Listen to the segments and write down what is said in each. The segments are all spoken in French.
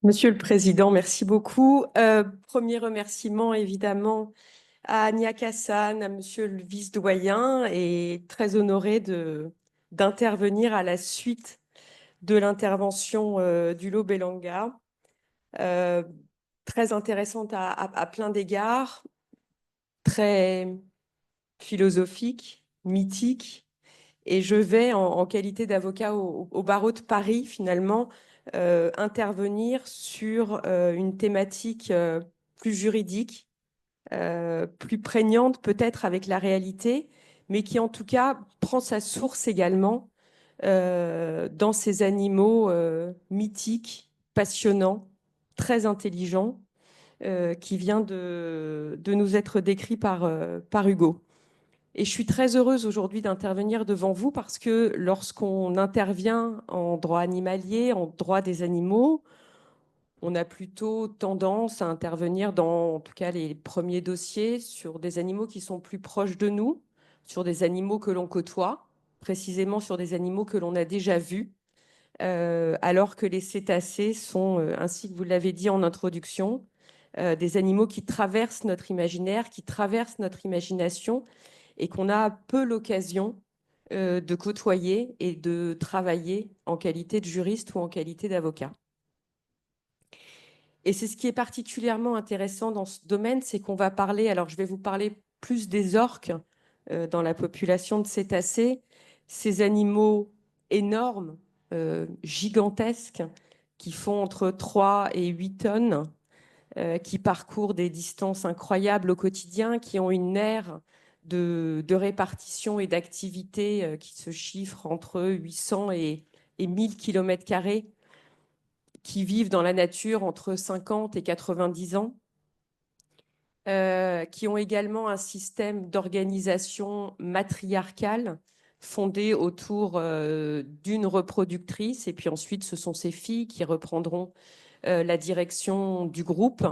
Monsieur le Président, merci beaucoup. Premier remerciement évidemment à Ania Kassan, à Monsieur le Vice-doyen, et très honoré d'intervenir à la suite de l'intervention d'Ulo Belanga. Euh, Très intéressante à plein d'égards, très philosophique, mythique. Et je vais, en qualité d'avocat au barreau de Paris, finalement, intervenir sur une thématique plus juridique, plus prégnante peut-être avec la réalité, mais qui en tout cas prend sa source également dans ces animaux mythiques, passionnants, très intelligents, qui vient de nous être décrit par Hugo. Et je suis très heureuse aujourd'hui d'intervenir devant vous parce que lorsqu'on intervient en droit animalier, en droit des animaux, on a plutôt tendance à intervenir dans, en tout cas, les premiers dossiers sur des animaux qui sont plus proches de nous, sur des animaux que l'on côtoie, précisément sur des animaux que l'on a déjà vus, alors que les cétacés sont, ainsi que vous l'avez dit en introduction, des animaux qui traversent notre imaginaire, qui traversent notre imagination et qu'on a peu l'occasion de côtoyer et de travailler en qualité de juriste ou en qualité d'avocat. Et c'est ce qui est particulièrement intéressant dans ce domaine, c'est qu'on va parler, alors je vais vous parler plus des orques dans la population de cétacés, ces animaux énormes, gigantesques, qui font entre 3 et 8 tonnes, qui parcourent des distances incroyables au quotidien, qui ont une aire de répartition et d'activité qui se chiffre entre 800 et 1000 km², qui vivent dans la nature entre 50 et 90 ans, qui ont également un système d'organisation matriarcale fondé autour d'une reproductrice, et puis ensuite ce sont ses filles qui reprendront la direction du groupe.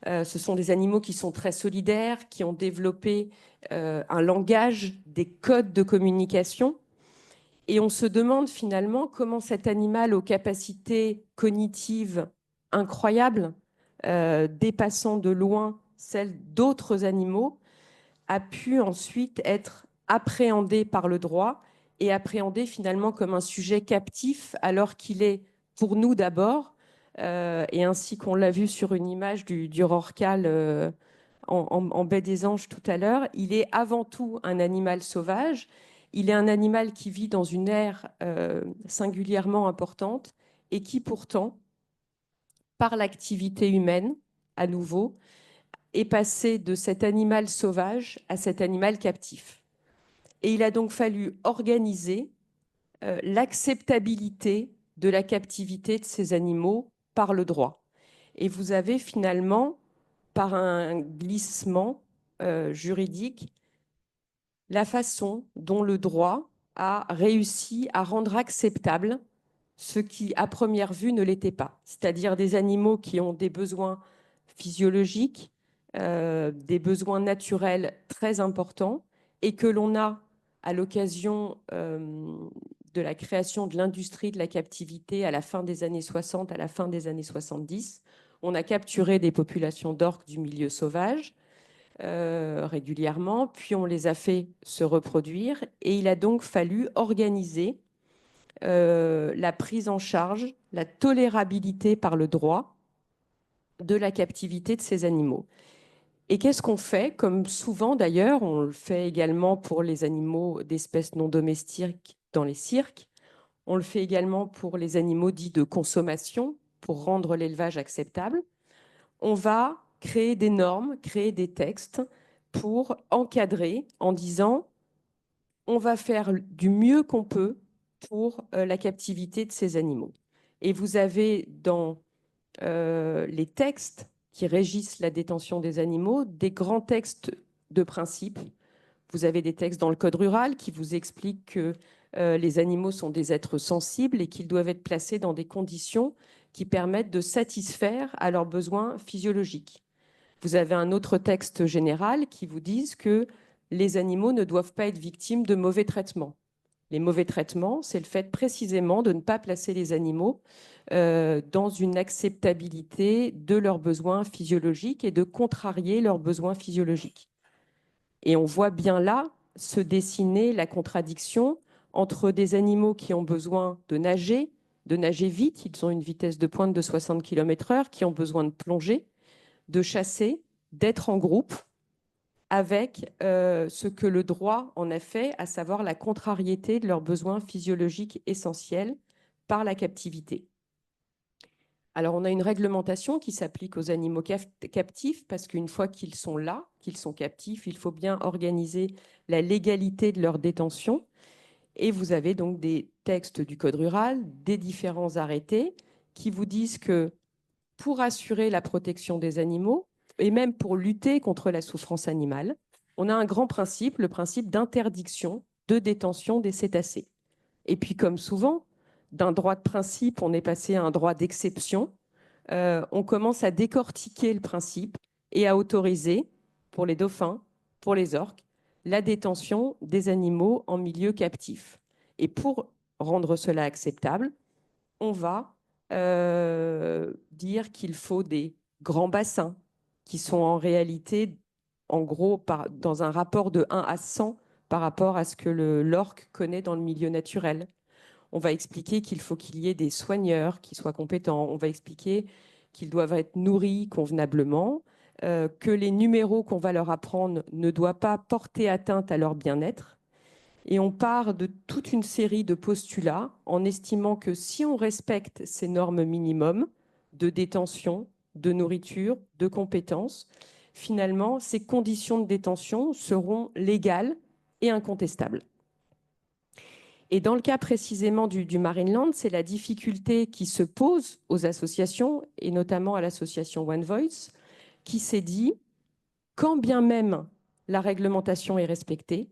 Ce sont des animaux qui sont très solidaires, qui ont développé un langage, des codes de communication. Et on se demande finalement comment cet animal aux capacités cognitives incroyables, dépassant de loin celles d'autres animaux, a pu ensuite être appréhendé par le droit et appréhendé finalement comme un sujet captif alors qu'il est pour nous d'abord, et ainsi qu'on l'a vu sur une image du rorqual en baie des Anges tout à l'heure, il est avant tout un animal sauvage. Il est un animal qui vit dans une aire singulièrement importante et qui pourtant, par l'activité humaine, à nouveau, est passé de cet animal sauvage à cet animal captif. Et il a donc fallu organiser l'acceptabilité de la captivité de ces animaux par le droit. Et vous avez finalement, par un glissement juridique, la façon dont le droit a réussi à rendre acceptable ce qui, à première vue, ne l'était pas, c'est-à-dire des animaux qui ont des besoins physiologiques, des besoins naturels très importants, et que l'on a, à l'occasion de la création de l'industrie de la captivité à la fin des années 60, à la fin des années 70, on a capturé des populations d'orques du milieu sauvage, régulièrement, puis on les a fait se reproduire, et il a donc fallu organiser la prise en charge, la tolérabilité par le droit de la captivité de ces animaux. Et qu'est-ce qu'on fait? Comme souvent d'ailleurs, on le fait également pour les animaux d'espèces non domestiques dans les cirques, on le fait également pour les animaux dits de consommation, pour rendre l'élevage acceptable. On va créer des normes, créer des textes pour encadrer en disant on va faire du mieux qu'on peut pour la captivité de ces animaux. Et vous avez dans les textes qui régissent la détention des animaux des grands textes de principe. Vous avez des textes dans le Code rural qui vous expliquent que les animaux sont des êtres sensibles et qu'ils doivent être placés dans des conditions qui permettent de satisfaire à leurs besoins physiologiques. Vous avez un autre texte général qui vous dit que les animaux ne doivent pas être victimes de mauvais traitements. Les mauvais traitements, c'est le fait précisément de ne pas placer les animaux dans une acceptabilité de leurs besoins physiologiques et de contrarier leurs besoins physiologiques. Et on voit bien là se dessiner la contradiction entre des animaux qui ont besoin de nager vite, ils ont une vitesse de pointe de 60 km/h, qui ont besoin de plonger, de chasser, d'être en groupe, avec ce que le droit en a fait, à savoir la contrariété de leurs besoins physiologiques essentiels par la captivité. Alors, on a une réglementation qui s'applique aux animaux captifs parce qu'une fois qu'ils sont là, qu'ils sont captifs, il faut bien organiser la légalité de leur détention. Et vous avez donc des textes du Code rural, des différents arrêtés qui vous disent que pour assurer la protection des animaux et même pour lutter contre la souffrance animale, on a un grand principe, le principe d'interdiction de détention des cétacés. Et puis, comme souvent, d'un droit de principe, on est passé à un droit d'exception. On commence à décortiquer le principe et à autoriser, pour les dauphins, pour les orques, la détention des animaux en milieu captif. Et pour rendre cela acceptable, on va dire qu'il faut des grands bassins qui sont en réalité, en gros, dans un rapport de 1 à 100 par rapport à ce que l'orque connaît dans le milieu naturel. On va expliquer qu'il faut qu'il y ait des soigneurs qui soient compétents. On va expliquer qu'ils doivent être nourris convenablement, que les numéros qu'on va leur apprendre ne doivent pas porter atteinte à leur bien-être. Et on part de toute une série de postulats en estimant que si on respecte ces normes minimums de détention, de nourriture, de compétences, finalement, ces conditions de détention seront légales et incontestables. Et dans le cas précisément du Marineland, c'est la difficulté qui se pose aux associations, et notamment à l'association One Voice, qui s'est dit, quand bien même la réglementation est respectée,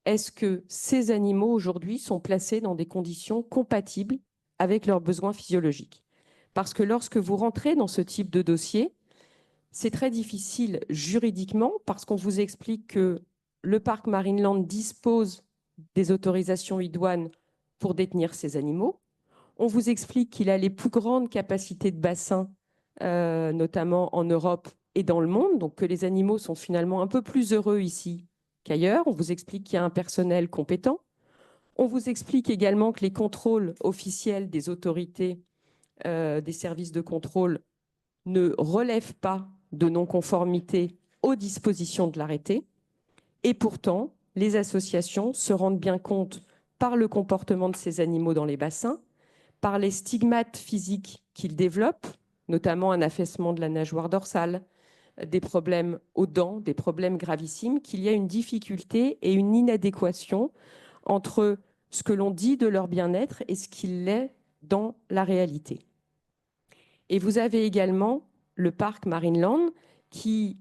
est-ce que ces animaux aujourd'hui sont placés dans des conditions compatibles avec leurs besoins physiologiques? Parce que lorsque vous rentrez dans ce type de dossier, c'est très difficile juridiquement parce qu'on vous explique que le parc Marineland dispose des autorisations idoines pour détenir ces animaux. On vous explique qu'il a les plus grandes capacités de bassin, notamment en Europe et dans le monde, donc que les animaux sont finalement un peu plus heureux ici qu'ailleurs. On vous explique qu'il y a un personnel compétent. On vous explique également que les contrôles officiels des autorités, des services de contrôle, ne relèvent pas de non-conformité aux dispositions de l'arrêté. Et pourtant, les associations se rendent bien compte par le comportement de ces animaux dans les bassins, par les stigmates physiques qu'ils développent, notamment un affaissement de la nageoire dorsale, des problèmes aux dents, des problèmes gravissimes, qu'il y a une difficulté et une inadéquation entre ce que l'on dit de leur bien-être et ce qu'il est dans la réalité. Et vous avez également le parc Marineland qui,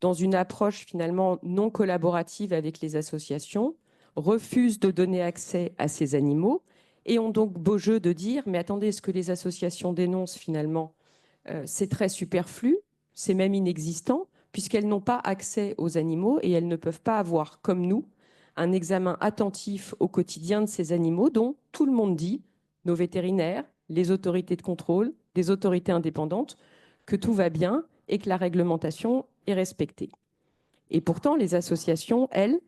dans une approche finalement non collaborative avec les associations, refuse de donner accès à ces animaux et ont donc beau jeu de dire « mais attendez, ce que les associations dénoncent finalement, c'est très superflu, c'est même inexistant, puisqu'elles n'ont pas accès aux animaux et elles ne peuvent pas avoir, comme nous, un examen attentif au quotidien de ces animaux dont tout le monde dit, nos vétérinaires, les autorités de contrôle, des autorités indépendantes, que tout va bien et que la réglementation est respectée. Et pourtant, les associations, elles,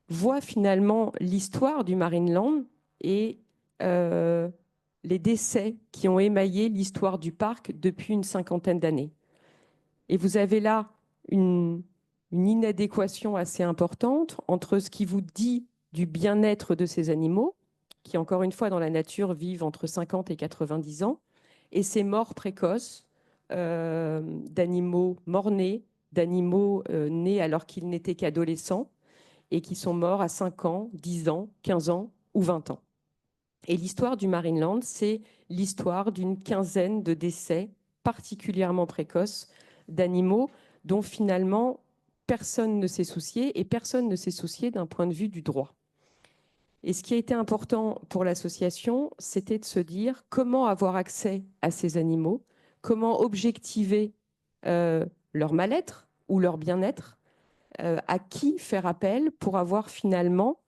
voient finalement l'histoire du Marineland et les décès qui ont émaillé l'histoire du parc depuis une cinquantaine d'années. Et vous avez là une inadéquation assez importante entre ce qui vous dit du bien-être de ces animaux, qui encore une fois dans la nature vivent entre 50 et 90 ans, et ces morts précoces d'animaux morts-nés, d'animaux nés alors qu'ils n'étaient qu'adolescents, et qui sont morts à 5 ans, 10 ans, 15 ans ou 20 ans. Et l'histoire du Marineland, c'est l'histoire d'une quinzaine de décès particulièrement précoces d'animaux dont finalement personne ne s'est soucié et personne ne s'est soucié d'un point de vue du droit. Et ce qui a été important pour l'association, c'était de se dire comment avoir accès à ces animaux, comment objectiver leur mal-être ou leur bien-être, à qui faire appel pour avoir finalement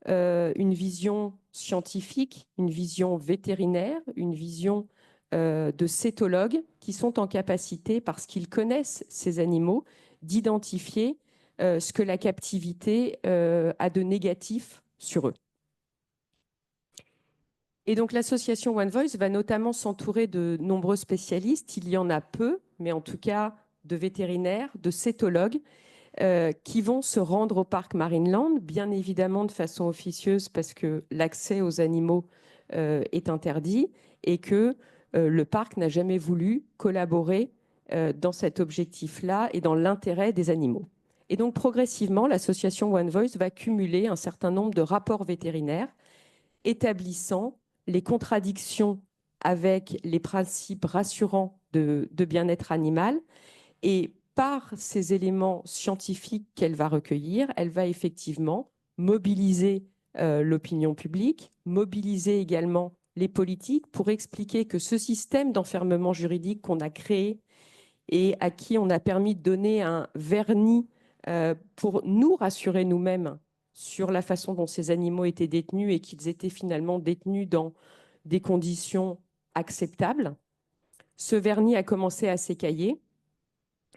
une vision scientifique, une vision vétérinaire, une vision de cétologues qui sont en capacité, parce qu'ils connaissent ces animaux, d'identifier ce que la captivité a de négatif sur eux. Et donc l'association One Voice va notamment s'entourer de nombreux spécialistes. Il y en a peu, mais en tout cas de vétérinaires, de cétologues, qui vont se rendre au parc Marineland, bien évidemment de façon officieuse parce que l'accès aux animaux est interdit et que le parc n'a jamais voulu collaborer dans cet objectif-là et dans l'intérêt des animaux. Et donc progressivement, l'association One Voice va cumuler un certain nombre de rapports vétérinaires établissant les contradictions avec les principes rassurants de bien-être animal. Et par ces éléments scientifiques qu'elle va recueillir, elle va effectivement mobiliser l'opinion publique, mobiliser également les politiques pour expliquer que ce système d'enfermement juridique qu'on a créé et à qui on a permis de donner un vernis pour nous rassurer nous-mêmes sur la façon dont ces animaux étaient détenus et qu'ils étaient finalement détenus dans des conditions acceptables. Ce vernis a commencé à s'écailler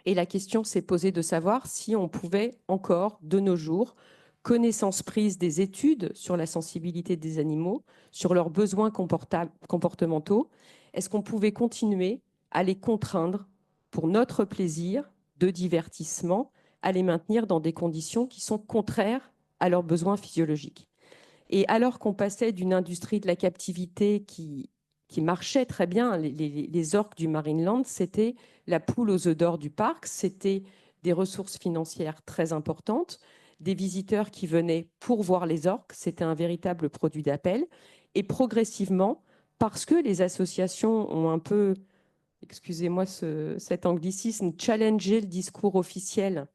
et la question s'est posée de savoir si on pouvait encore, de nos jours, connaissance prise des études sur la sensibilité des animaux, sur leurs besoins comportementaux, est-ce qu'on pouvait continuer à les contraindre pour notre plaisir de divertissement, à les maintenir dans des conditions qui sont contraires à leurs besoins physiologiques. Et alors qu'on passait d'une industrie de la captivité qui marchait très bien, les orques du Marineland, c'était la poule aux œufs d'or du parc, c'était des ressources financières très importantes, des visiteurs qui venaient pour voir les orques, c'était un véritable produit d'appel. Et progressivement, parce que les associations ont un peu, excusez-moi cet anglicisme, challengé le discours officiel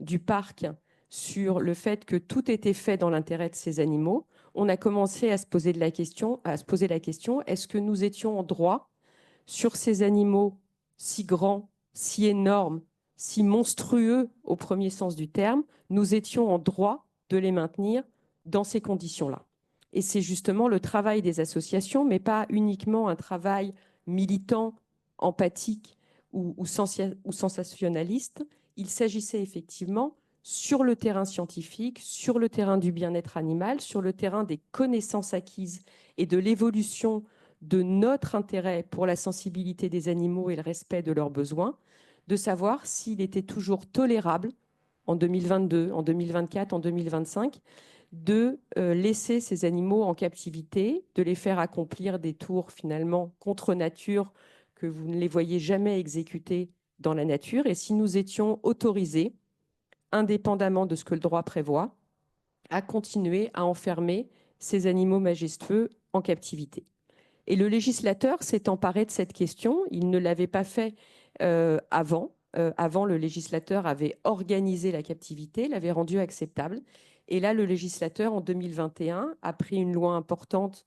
du parc sur le fait que tout était fait dans l'intérêt de ces animaux, on a commencé à se poser la question, est-ce que nous étions en droit sur ces animaux si grands, si énormes, si monstrueux au premier sens du terme, nous étions en droit de les maintenir dans ces conditions-là. Et c'est justement le travail des associations, mais pas uniquement un travail militant, empathique ou sensationnaliste. Il s'agissait effectivement sur le terrain scientifique, sur le terrain du bien-être animal, sur le terrain des connaissances acquises et de l'évolution de notre intérêt pour la sensibilité des animaux et le respect de leurs besoins, de savoir s'il était toujours tolérable en 2022, en 2024, en 2025, de laisser ces animaux en captivité, de les faire accomplir des tours finalement contre nature que vous ne les voyez jamais exécuter dans la nature, et si nous étions autorisés, indépendamment de ce que le droit prévoit, à continuer à enfermer ces animaux majestueux en captivité. Et le législateur s'est emparé de cette question. Il ne l'avait pas fait avant. Avant, le législateur avait organisé la captivité, l'avait rendue acceptable. Et là, le législateur, en 2021, a pris une loi importante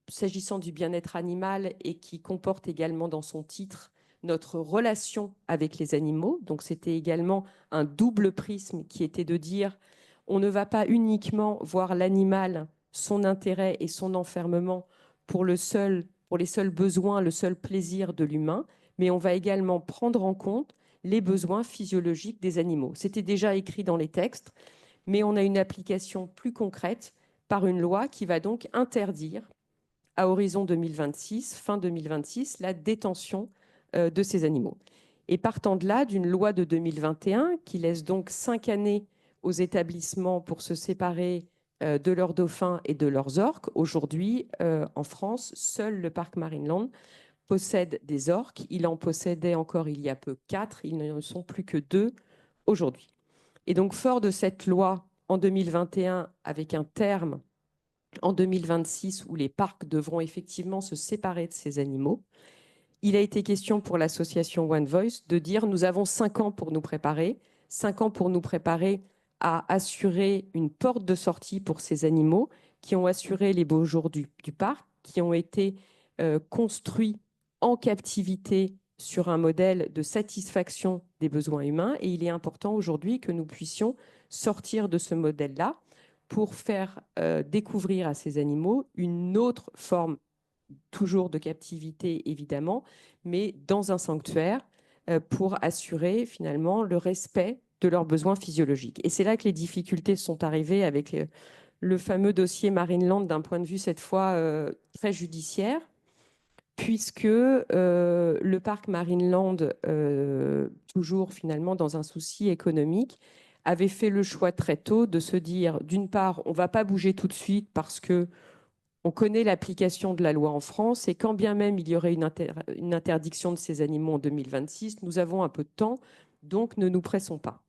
s'agissant du bien-être animal et qui comporte également dans son titre notre relation avec les animaux. Donc, c'était également un double prisme qui était de dire on ne va pas uniquement voir l'animal, son intérêt et son enfermement pour les seuls besoins, le seul plaisir de l'humain, mais on va également prendre en compte les besoins physiologiques des animaux. C'était déjà écrit dans les textes, mais on a une application plus concrète par une loi qui va donc interdire à horizon 2026, fin 2026, la détention de ces animaux. Et partant de là, d'une loi de 2021 qui laisse donc 5 années aux établissements pour se séparer de leurs dauphins et de leurs orques, aujourd'hui, en France, seul le parc Marineland possède des orques. Il en possédait encore il y a peu 4, ils ne sont plus que 2 aujourd'hui. Et donc, fort de cette loi en 2021, avec un terme en 2026 où les parcs devront effectivement se séparer de ces animaux, il a été question pour l'association One Voice de dire nous avons 5 ans pour nous préparer, 5 ans pour nous préparer à assurer une porte de sortie pour ces animaux qui ont assuré les beaux jours du parc, qui ont été construits en captivité sur un modèle de satisfaction des besoins humains. Et il est important aujourd'hui que nous puissions sortir de ce modèle-là pour faire découvrir à ces animaux une autre forme, toujours de captivité évidemment, mais dans un sanctuaire pour assurer finalement le respect de leurs besoins physiologiques. Et c'est là que les difficultés sont arrivées avec le fameux dossier Marineland d'un point de vue cette fois très judiciaire, puisque le parc Marineland, toujours finalement dans un souci économique, avait fait le choix très tôt de se dire, d'une part, on ne va pas bouger tout de suite parce que on connaît l'application de la loi en France et quand bien même il y aurait une interdiction de ces animaux en 2026, nous avons un peu de temps, donc ne nous pressons pas.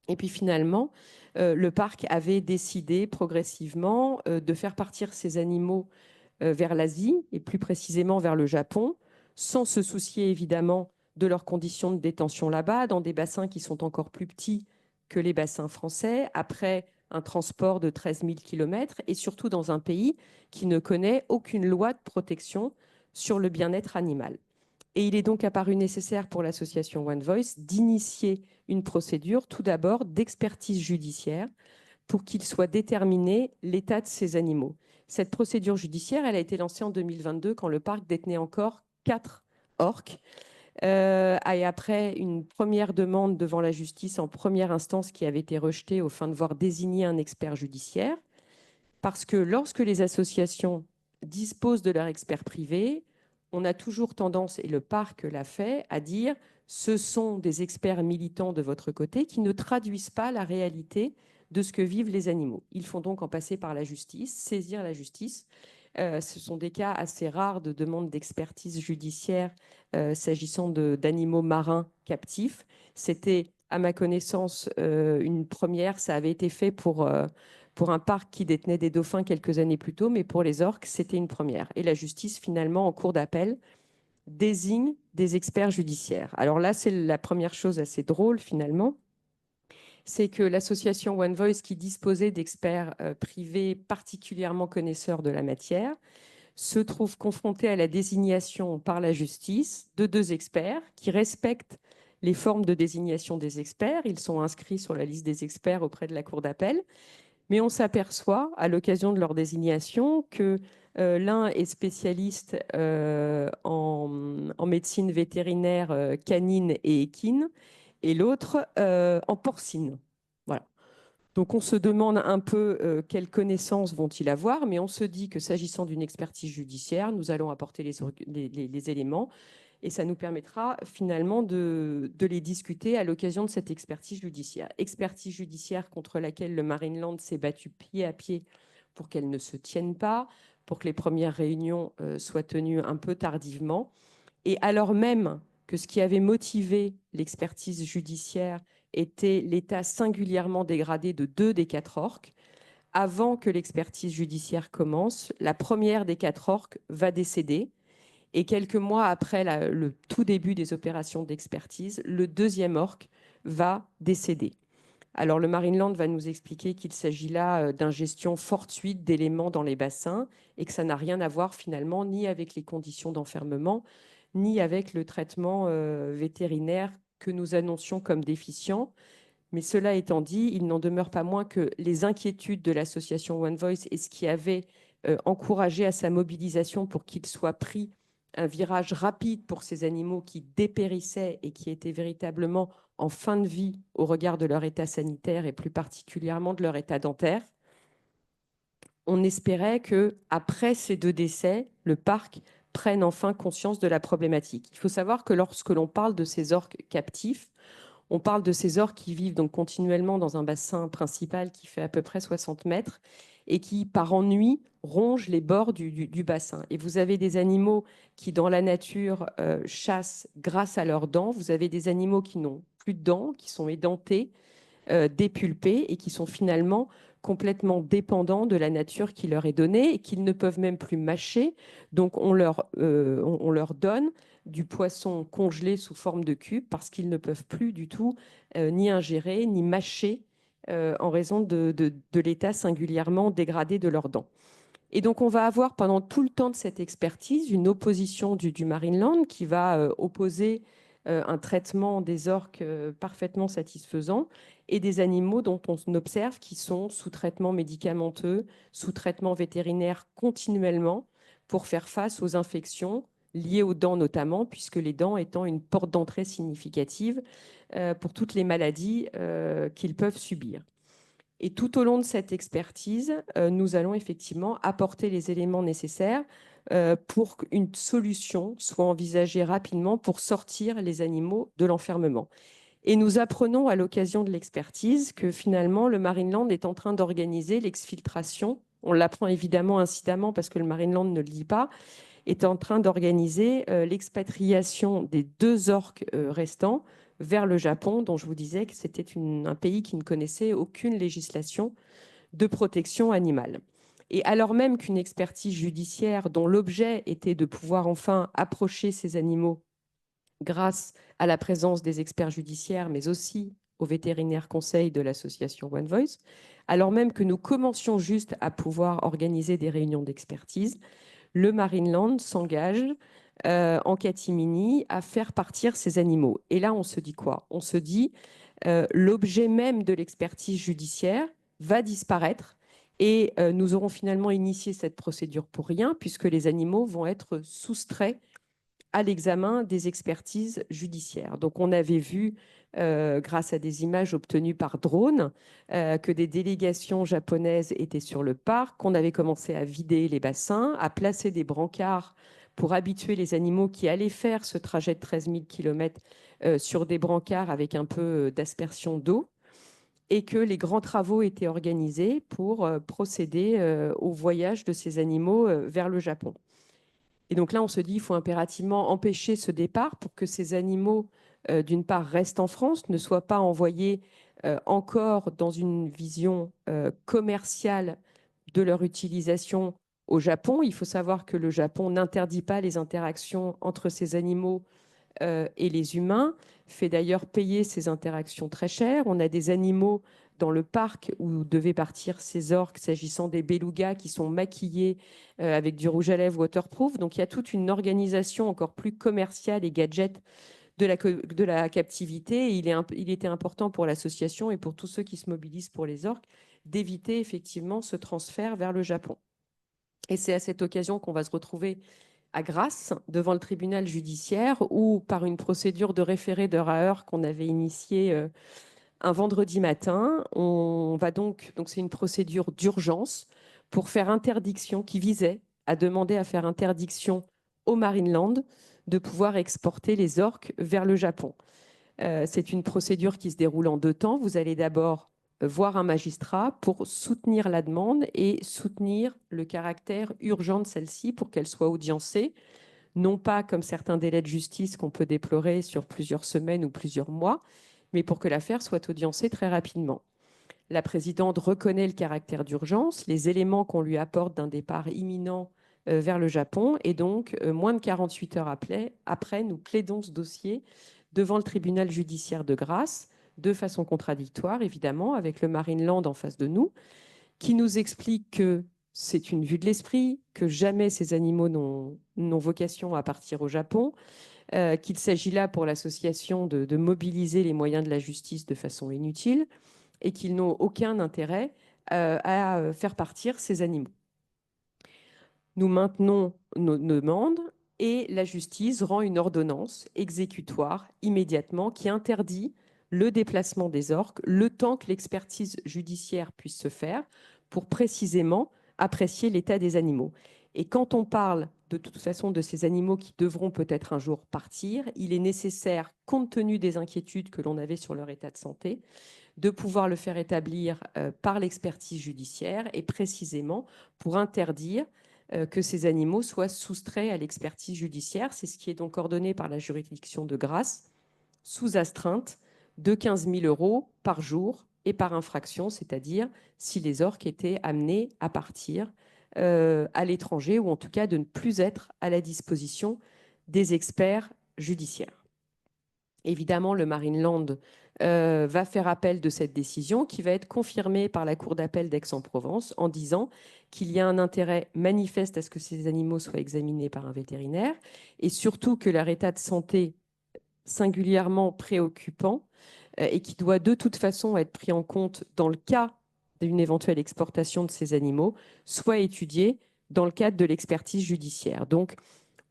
Et puis finalement, le parc avait décidé progressivement de faire partir ces animaux vers l'Asie et plus précisément vers le Japon, sans se soucier évidemment de leurs conditions de détention là-bas, dans des bassins qui sont encore plus petits que les bassins français, après un transport de 13 000 km et surtout dans un pays qui ne connaît aucune loi de protection sur le bien-être animal. Et il est donc apparu nécessaire pour l'association One Voice d'initier une procédure, tout d'abord d'expertise judiciaire, pour qu'il soit déterminé l'état de ces animaux. Cette procédure judiciaire, elle a été lancée en 2022 quand le parc détenait encore 4 orques. Et après une première demande devant la justice en première instance qui avait été rejetée au fin de voir désigner un expert judiciaire, parce que lorsque les associations disposent de leur expert privé, on a toujours tendance, et le parc l'a fait, à dire ce sont des experts militants de votre côté qui ne traduisent pas la réalité de ce que vivent les animaux. Ils font donc en passer par la justice, saisir la justice. Ce sont des cas assez rares de demande d'expertise judiciaire s'agissant d'animaux marins captifs. C'était, à ma connaissance, une première. Ça avait été fait pour un parc qui détenait des dauphins quelques années plus tôt, mais pour les orques, c'était une première. Et la justice, finalement, en cours d'appel, désigne des experts judiciaires. Alors là, c'est la première chose assez drôle, finalement, c'est que l'association One Voice, qui disposait d'experts privés particulièrement connaisseurs de la matière, se trouve confrontée à la désignation par la justice de 2 experts qui respectent les formes de désignation des experts. Ils sont inscrits sur la liste des experts auprès de la Cour d'appel. Mais on s'aperçoit, à l'occasion de leur désignation, que l'un est spécialiste en médecine vétérinaire canine et équine, et l'autre en porcine. Voilà. Donc on se demande un peu quelles connaissances vont-ils avoir, mais on se dit que s'agissant d'une expertise judiciaire, nous allons apporter les éléments et ça nous permettra finalement de les discuter à l'occasion de cette expertise judiciaire. Expertise judiciaire contre laquelle le Marineland s'est battu pied à pied pour qu'elle ne se tienne pas, pour que les premières réunions soient tenues un peu tardivement. Et alors même que ce qui avait motivé l'expertise judiciaire était l'état singulièrement dégradé de 2 des 4 orques, avant que l'expertise judiciaire commence, la première des 4 orques va décéder. Et quelques mois après le tout début des opérations d'expertise, le deuxième orque va décéder. Alors le Marineland va nous expliquer qu'il s'agit là d'ingestion fortuite d'éléments dans les bassins et que ça n'a rien à voir finalement ni avec les conditions d'enfermement, ni avec le traitement vétérinaire que nous annoncions comme déficient. Mais cela étant dit, il n'en demeure pas moins que les inquiétudes de l'association One Voice et ce qui avait encouragé à sa mobilisation pour qu'il soit pris un virage rapide pour ces animaux qui dépérissaient et qui étaient véritablement en fin de vie au regard de leur état sanitaire et plus particulièrement de leur état dentaire. On espérait que, après ces 2 décès, le parc prenne enfin conscience de la problématique. Il faut savoir que lorsque l'on parle de ces orques captifs, on parle de ces orques qui vivent donc continuellement dans un bassin principal qui fait à peu près 60 mètres et qui, par ennui, rongent les bords du bassin. Et vous avez des animaux qui, dans la nature, chassent grâce à leurs dents. Vous avez des animaux qui n'ont plus de dents, qui sont édentés, dépulpés et qui sont finalement complètement dépendants de la nature qui leur est donnée et qu'ils ne peuvent même plus mâcher. Donc on leur donne du poisson congelé sous forme de cube parce qu'ils ne peuvent plus du tout ni ingérer ni mâcher en raison de l'état singulièrement dégradé de leurs dents. Et donc on va avoir pendant tout le temps de cette expertise une opposition du Marineland qui va opposer un traitement des orques parfaitement satisfaisant et des animaux dont on observe qu'ils sont sous traitement médicamenteux, sous traitement vétérinaire continuellement pour faire face aux infections liées aux dents notamment, puisque les dents étant une porte d'entrée significative pour toutes les maladies qu'ils peuvent subir. Et tout au long de cette expertise, nous allons effectivement apporter les éléments nécessaires pour qu'une solution soit envisagée rapidement pour sortir les animaux de l'enfermement. Et nous apprenons à l'occasion de l'expertise que finalement, le Marineland est en train d'organiser l'exfiltration. On l'apprend évidemment incidemment parce que le Marineland ne le dit pas, est en train d'organiser l'expatriation des 2 orques restants vers le Japon, dont je vous disais que c'était un pays qui ne connaissait aucune législation de protection animale. Et alors même qu'une expertise judiciaire dont l'objet était de pouvoir enfin approcher ces animaux grâce à la présence des experts judiciaires, mais aussi au vétérinaire conseil de l'association One Voice, alors même que nous commencions juste à pouvoir organiser des réunions d'expertise, le Marineland s'engage en catimini à faire partir ces animaux. Et là, on se dit quoi? On se dit l'objet même de l'expertise judiciaire va disparaître et nous aurons finalement initié cette procédure pour rien puisque les animaux vont être soustraits à l'examen des expertises judiciaires. Donc, on avait vu, grâce à des images obtenues par drone, que des délégations japonaises étaient sur le parc, qu'on avait commencé à vider les bassins, à placer des brancards pour habituer les animaux qui allaient faire ce trajet de 13 000 km sur des brancards avec un peu d'aspersion d'eau, et que les grands travaux étaient organisés pour procéder au voyage de ces animaux vers le Japon. Et donc là, on se dit qu'il faut impérativement empêcher ce départ pour que ces animaux, d'une part, restent en France, ne soient pas envoyés encore dans une vision commerciale de leur utilisation au Japon. Il faut savoir que le Japon n'interdit pas les interactions entre ces animaux et les humains, fait d'ailleurs payer ces interactions très chères. On a des animaux dans le parc où devaient partir ces orques, s'agissant des belugas qui sont maquillés avec du rouge à lèvres waterproof. Donc il y a toute une organisation encore plus commerciale et gadget de la captivité. Et il était important pour l'association et pour tous ceux qui se mobilisent pour les orques d'éviter effectivement ce transfert vers le Japon. Et c'est à cette occasion qu'on va se retrouver à Grasse, devant le tribunal judiciaire, où par une procédure de référé d'heure à heure qu'on avait initiée un vendredi matin, on va donc c'est une procédure d'urgence pour faire interdiction, qui visait à demander à faire interdiction au Marineland de pouvoir exporter les orques vers le Japon. C'est une procédure qui se déroule en 2 temps. Vous allez d'abord voir un magistrat pour soutenir la demande et soutenir le caractère urgent de celle-ci pour qu'elle soit audiencée, non pas comme certains délais de justice qu'on peut déplorer sur plusieurs semaines ou plusieurs mois, mais pour que l'affaire soit audiencée très rapidement. La présidente reconnaît le caractère d'urgence, les éléments qu'on lui apporte d'un départ imminent vers le Japon, et donc moins de 48 heures après, nous plaidons ce dossier devant le tribunal judiciaire de Grasse, de façon contradictoire, évidemment, avec le Marineland en face de nous, qui nous explique que c'est une vue de l'esprit, que jamais ces animaux n'ont vocation à partir au Japon, qu'il s'agit là pour l'association de mobiliser les moyens de la justice de façon inutile et qu'ils n'ont aucun intérêt à faire partir ces animaux. Nous maintenons nos demandes et la justice rend une ordonnance exécutoire immédiatement qui interdit le déplacement des orques le temps que l'expertise judiciaire puisse se faire pour précisément apprécier l'état des animaux. Et quand on parle de toute façon de ces animaux qui devront peut-être un jour partir, il est nécessaire, compte tenu des inquiétudes que l'on avait sur leur état de santé, de pouvoir le faire établir par l'expertise judiciaire et précisément pour interdire que ces animaux soient soustraits à l'expertise judiciaire. C'est ce qui est donc ordonné par la juridiction de Grasse sous astreinte de 15 000 € par jour et par infraction, c'est-à-dire si les orques étaient amenés à partir à l'étranger ou en tout cas de ne plus être à la disposition des experts judiciaires. Évidemment, le Marineland va faire appel de cette décision qui va être confirmée par la Cour d'appel d'Aix-en-Provence en disant qu'il y a un intérêt manifeste à ce que ces animaux soient examinés par un vétérinaire et surtout que leur état de santé singulièrement préoccupant et qui doit de toute façon être pris en compte dans le cas d'une éventuelle exportation de ces animaux, soit étudié dans le cadre de l'expertise judiciaire. Donc,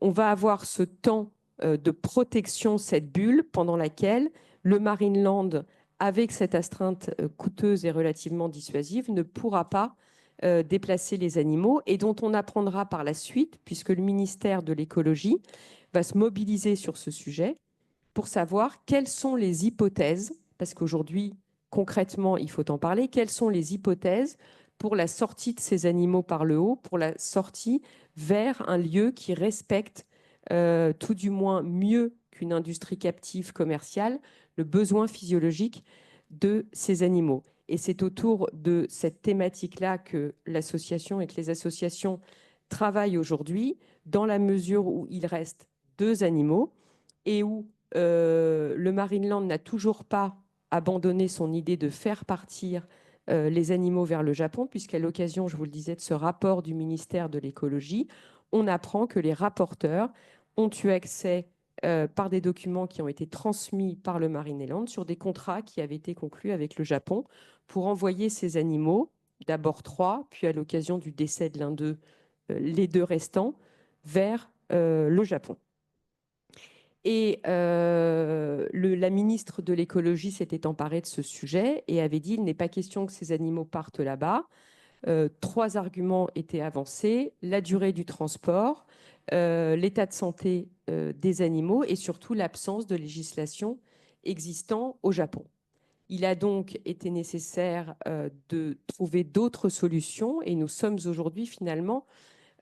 on va avoir ce temps de protection, cette bulle, pendant laquelle le Marineland, avec cette astreinte coûteuse et relativement dissuasive, ne pourra pas déplacer les animaux et dont on apprendra par la suite, puisque le ministère de l'écologie va se mobiliser sur ce sujet pour savoir quelles sont les hypothèses, parce qu'aujourd'hui, concrètement, il faut en parler, quelles sont les hypothèses pour la sortie de ces animaux par le haut, pour la sortie vers un lieu qui respecte tout du moins mieux qu'une industrie captive commerciale, le besoin physiologique de ces animaux. Et c'est autour de cette thématique-là que l'association et que les associations travaillent aujourd'hui, dans la mesure où il reste 2 animaux et où le Marineland n'a toujours pas abandonné son idée de faire partir les animaux vers le Japon, puisqu'à l'occasion, je vous le disais, de ce rapport du ministère de l'écologie, on apprend que les rapporteurs ont eu accès par des documents qui ont été transmis par le Marineland sur des contrats qui avaient été conclus avec le Japon pour envoyer ces animaux, d'abord 3, puis à l'occasion du décès de l'un d'eux, les 2 restants, vers le Japon. Et la ministre de l'écologie s'était emparée de ce sujet et avait dit il n'est pas question que ces animaux partent là-bas. 3 arguments étaient avancés, la durée du transport, l'état de santé des animaux et surtout l'absence de législation existant au Japon. Il a donc été nécessaire de trouver d'autres solutions et nous sommes aujourd'hui finalement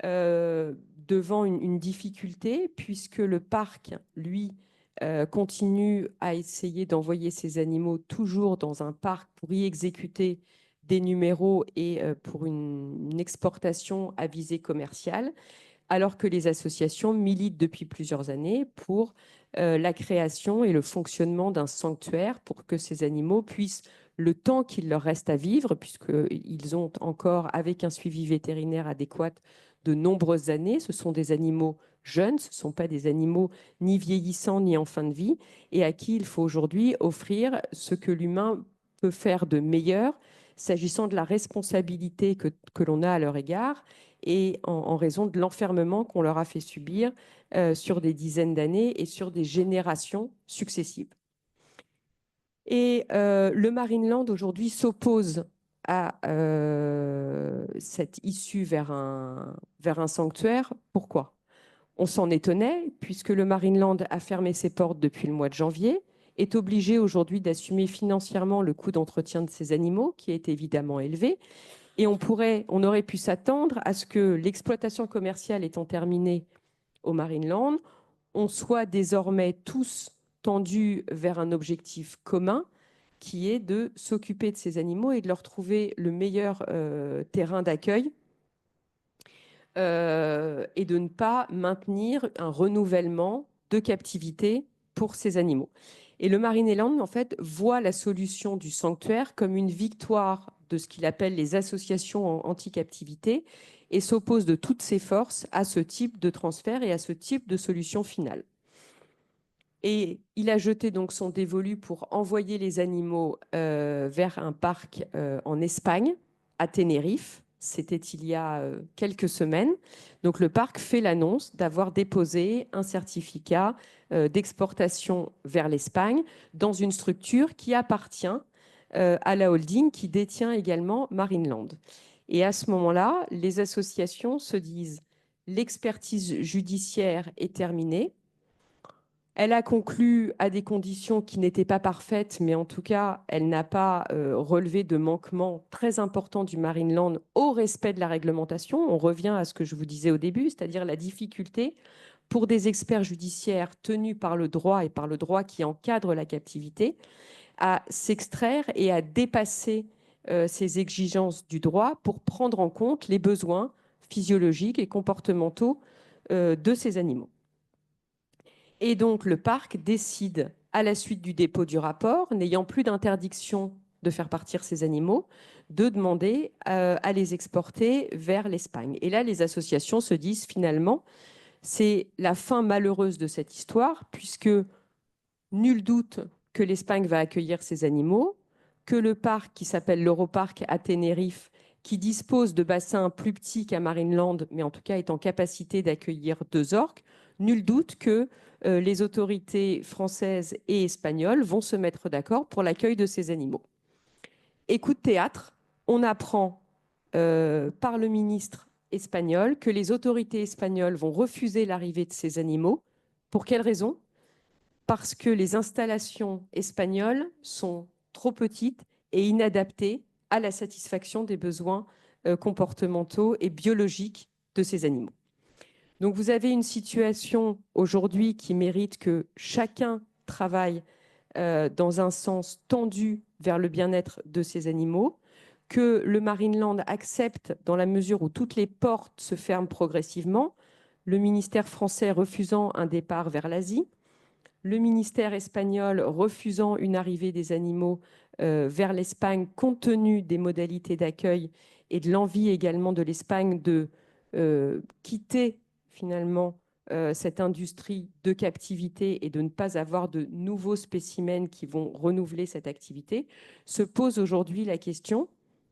devant une difficulté puisque le parc, lui, continue à essayer d'envoyer ces animaux toujours dans un parc pour y exécuter des numéros et pour une exportation à visée commerciale, alors que les associations militent depuis plusieurs années pour la création et le fonctionnement d'un sanctuaire pour que ces animaux puissent, le temps qu'il leur reste à vivre, puisqu'ils ont encore, avec un suivi vétérinaire adéquat, de nombreuses années. Ce sont des animaux jeunes, ce ne sont pas des animaux ni vieillissants ni en fin de vie, et à qui il faut aujourd'hui offrir ce que l'humain peut faire de meilleur, s'agissant de la responsabilité que l'on a à leur égard, et en raison de l'enfermement qu'on leur a fait subir sur des dizaines d'années et sur des générations successives. Et le Marineland aujourd'hui s'oppose à cette issue vers un sanctuaire. Pourquoi? On s'en étonnait, puisque le Marineland a fermé ses portes depuis le mois de janvier, est obligé aujourd'hui d'assumer financièrement le coût d'entretien de ces animaux, qui est évidemment élevé. Et on aurait pu s'attendre à ce que l'exploitation commerciale étant terminée au Marineland, on soit désormais tous tendus vers un objectif commun, qui est de s'occuper de ces animaux et de leur trouver le meilleur terrain d'accueil et de ne pas maintenir un renouvellement de captivité pour ces animaux. Et le Marineland, en fait, voit la solution du sanctuaire comme une victoire de ce qu'il appelle les associations anti-captivité et s'oppose de toutes ses forces à ce type de transfert et à ce type de solution finale. Et il a jeté donc son dévolu pour envoyer les animaux vers un parc en Espagne, à Tenerife. C'était il y a quelques semaines. Donc le parc fait l'annonce d'avoir déposé un certificat d'exportation vers l'Espagne dans une structure qui appartient à la holding qui détient également Marineland. Et à ce moment-là, les associations se disent l'expertise judiciaire est terminée. Elle a conclu à des conditions qui n'étaient pas parfaites, mais en tout cas, elle n'a pas relevé de manquements très importants du Marineland au respect de la réglementation. On revient à ce que je vous disais au début, c'est-à-dire la difficulté pour des experts judiciaires tenus par le droit et par le droit qui encadre la captivité à s'extraire et à dépasser ces exigences du droit pour prendre en compte les besoins physiologiques et comportementaux de ces animaux. Et donc, le parc décide, à la suite du dépôt du rapport, n'ayant plus d'interdiction de faire partir ces animaux, de demander à les exporter vers l'Espagne. Et là, les associations se disent finalement, c'est la fin malheureuse de cette histoire, puisque nul doute que l'Espagne va accueillir ces animaux, que le parc qui s'appelle l'Europarc à Tenerife, qui dispose de bassins plus petits qu'à Marineland, mais en tout cas est en capacité d'accueillir 2 orques, nul doute que les autorités françaises et espagnoles vont se mettre d'accord pour l'accueil de ces animaux. Et coup de théâtre, on apprend par le ministre espagnol que les autorités espagnoles vont refuser l'arrivée de ces animaux. Pour quelle raison? Parce que les installations espagnoles sont trop petites et inadaptées à la satisfaction des besoins comportementaux et biologiques de ces animaux. Donc vous avez une situation aujourd'hui qui mérite que chacun travaille dans un sens tendu vers le bien-être de ces animaux, que le Marineland accepte dans la mesure où toutes les portes se ferment progressivement, le ministère français refusant un départ vers l'Asie, le ministère espagnol refusant une arrivée des animaux vers l'Espagne compte tenu des modalités d'accueil et de l'envie également de l'Espagne de quitter finalement cette industrie de captivité et de ne pas avoir de nouveaux spécimens qui vont renouveler cette activité, se pose aujourd'hui la question,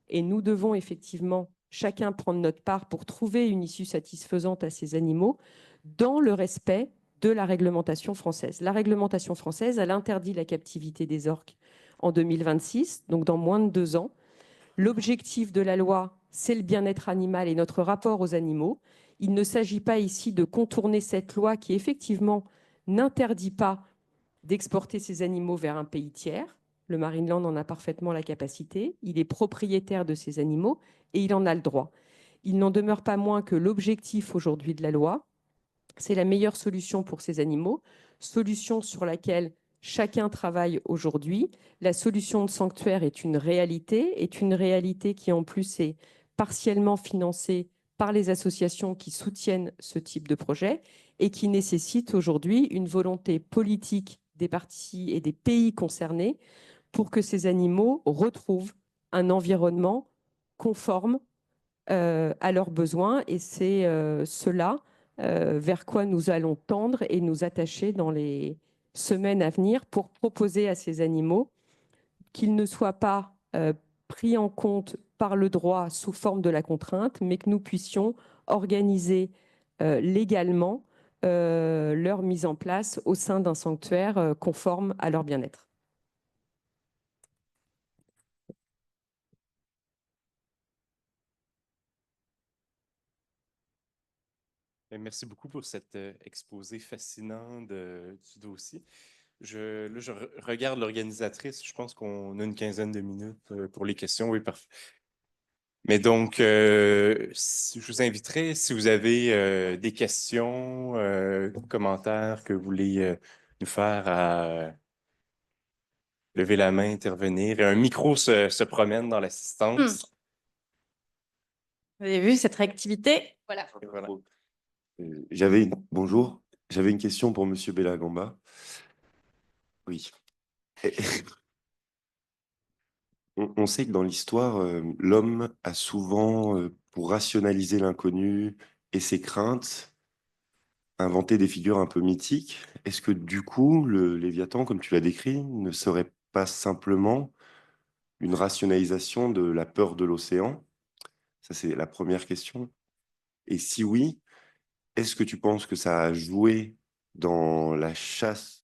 et nous devons effectivement chacun prendre notre part pour trouver une issue satisfaisante à ces animaux dans le respect de la réglementation française. La réglementation française, elle interdit la captivité des orques en 2026, donc dans moins de 2 ans. L'objectif de la loi, c'est le bien-être animal et notre rapport aux animaux. Il ne s'agit pas ici de contourner cette loi qui, effectivement, n'interdit pas d'exporter ces animaux vers un pays tiers. Le Marineland en a parfaitement la capacité. Il est propriétaire de ces animaux et il en a le droit. Il n'en demeure pas moins que l'objectif aujourd'hui de la loi, c'est la meilleure solution pour ces animaux, solution sur laquelle chacun travaille aujourd'hui. La solution de sanctuaire est une réalité qui en plus est partiellement financée par les associations qui soutiennent ce type de projet et qui nécessite aujourd'hui une volonté politique des parties et des pays concernés pour que ces animaux retrouvent un environnement conforme à leurs besoins. Et c'est cela vers quoi nous allons tendre et nous attacher dans les semaines à venir pour proposer à ces animaux qu'ils ne soient pas pris en compte par le droit sous forme de la contrainte, mais que nous puissions organiser légalement leur mise en place au sein d'un sanctuaire conforme à leur bien-être. Merci beaucoup pour cet exposé fascinant du dossier. Là, je regarde l'organisatrice. Je pense qu'on a une quinzaine de minutes pour les questions. Oui, parfait. Mais donc, je vous inviterai, si vous avez des questions, commentaires que vous voulez nous faire, à lever la main, intervenir. Un micro se promène dans l'assistance. Vous avez vu cette réactivité? Voilà. Et voilà. Bonjour, j'avais une question pour Monsieur Bellagamba. Oui. On sait que dans l'histoire, l'homme a souvent, pour rationaliser l'inconnu et ses craintes, inventé des figures un peu mythiques. Est-ce que du coup, le Léviathan, comme tu l'as décrit, ne serait pas simplement une rationalisation de la peur de l'océan? Ça, c'est la première question. Et si oui, est-ce que tu penses que ça a joué dans la chasse